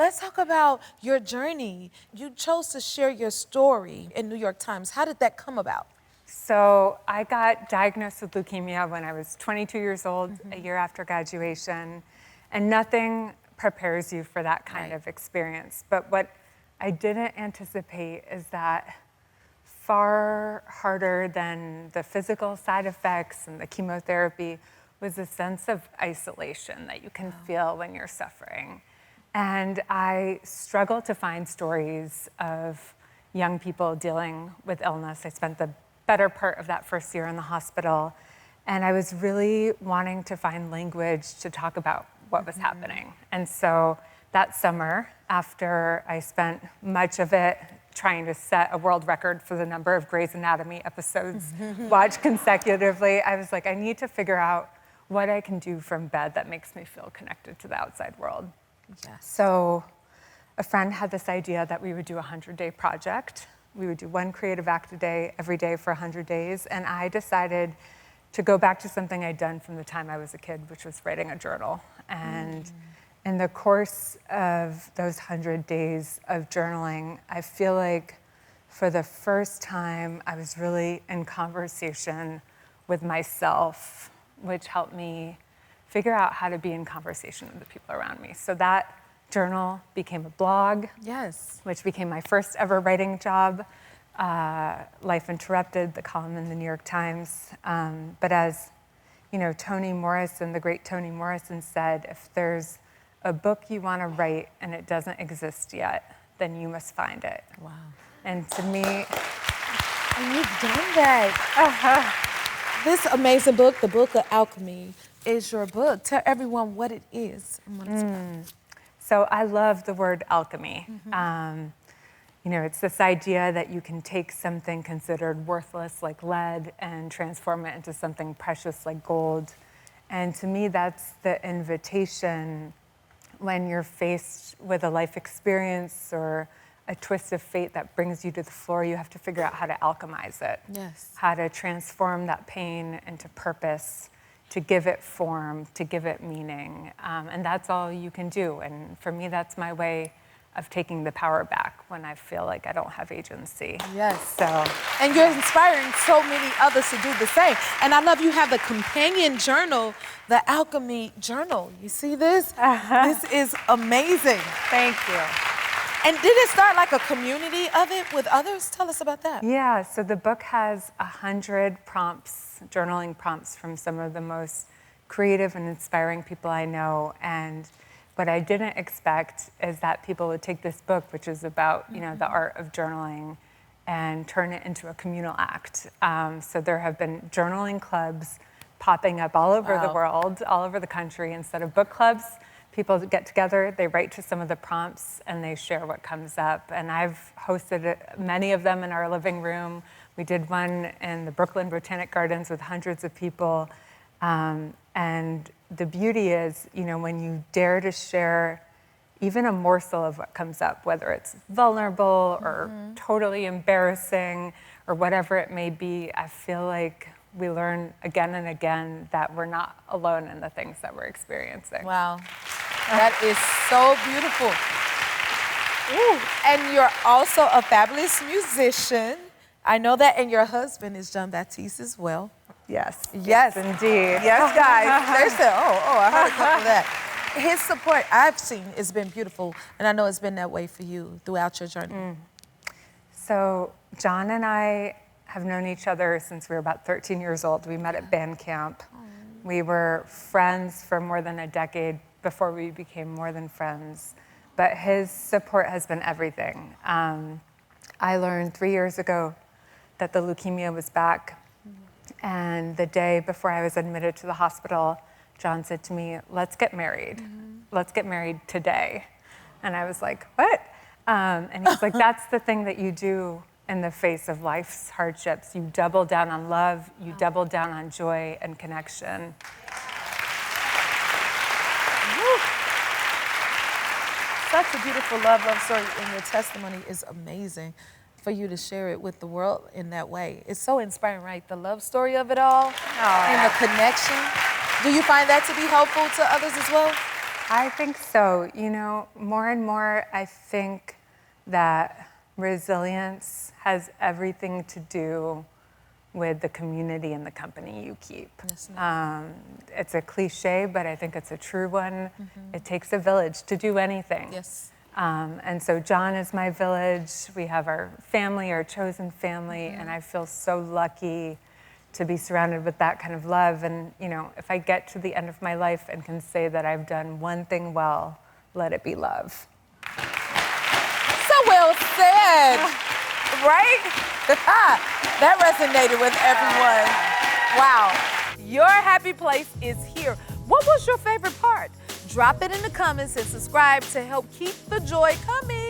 let's talk about your journey. You chose to share your story in New York Times. How did that come about? So I got diagnosed with leukemia when I was 22 years old, a year after graduation, and nothing prepares you for that kind of experience. But what I didn't anticipate is that far harder than the physical side effects and the chemotherapy was a sense of isolation that you can feel when you're suffering. And I struggled to find stories of young people dealing with illness. I spent the better part of that first year in the hospital, and I was really wanting to find language to talk about what was happening. And so that summer, after I spent much of it trying to set a world record for the number of Grey's Anatomy episodes watched consecutively, I was like, I need to figure out what I can do from bed that makes me feel connected to the outside world. Yes. So a friend had this idea that we would do a 100-day project. We would do one creative act a day, every day for 100 days. And I decided to go back to something I'd done from the time I was a kid, which was writing a journal. And in the course of those 100 days of journaling, I feel like for the first time, I was really in conversation with myself, which helped me figure out how to be in conversation with the people around me. So that journal became a blog, Yes. which became my first ever writing job. Life Interrupted, the column in the New York Times. But as you know, Toni Morrison, the great Toni Morrison said, if there's a book you want to write and it doesn't exist yet, then you must find it. Wow. And to me, And you've done that. This amazing book, the book of Alchemy, is your book. Tell everyone what it is and what it's about. So I love the word alchemy. You know, it's this idea that you can take something considered worthless like lead and transform it into something precious like gold. And to me, that's the invitation when you're faced with a life experience or a twist of fate that brings you to the floor. You have to figure out how to alchemize it. Yes. How to transform that pain into purpose, to give it form, to give it meaning. And that's all you can do. And for me, that's my way of taking the power back when I feel like I don't have agency. Yes. So, And you're inspiring so many others to do the same. And I love you have the companion journal, the Alchemy Journal. You see this? This is amazing. thank you. And did it start like a community of it with others? Tell us about that. Yeah, so the book has 100 prompts, journaling prompts from some of the most creative and inspiring people I know. And what I didn't expect is that people would take this book, which is about, you know, the art of journaling, and turn it into a communal act. So there have been journaling clubs popping up all over the world, all over the country. Instead of book clubs, people get together, they write to some of the prompts, and they share what comes up. And I've hosted many of them in our living room. We did one in the Brooklyn Botanic Gardens with hundreds of people. And the beauty is, you know, when you dare to share even a morsel of what comes up, whether it's vulnerable or totally embarrassing or whatever it may be, I feel like we learn again and again that we're not alone in the things that we're experiencing. Wow. That is so beautiful. Ooh. And you're also a fabulous musician. I know that, and your husband is Jon Batiste as well. Yes. Yes. Indeed. Yes, guys. They said, I heard a couple of that. His support I've seen has been beautiful, and I know it's been that way for you throughout your journey. So Jon and I have known each other since we were about 13 years old. We met at band camp. We were friends for more than a decade before we became more than friends. But his support has been everything. I learned 3 years ago that the leukemia was back. And the day before I was admitted to the hospital, Jon said to me, let's get married. Let's get married today. And I was like, what? And he's like, that's the thing that you do in the face of life's hardships. You double down on love, you double down on joy and connection. Such a beautiful love story, and your testimony is amazing for you to share it with the world in that way. It's so inspiring, right? The love story of it all and the connection. Do you find that to be helpful to others as well? I think so. You know, more and more, I think that resilience has everything to do with the community and the company you keep. It's a cliche, but I think it's a true one. It takes a village to do anything. Yes. And so Jon is my village. We have our family, our chosen family, and I feel so lucky to be surrounded with that kind of love. And, you know, if I get to the end of my life and can say that I've done one thing well, let it be love. So well said, right? That resonated with everyone. Wow. Your happy place is here. What was your favorite part? Drop it in the comments and subscribe to help keep the joy coming.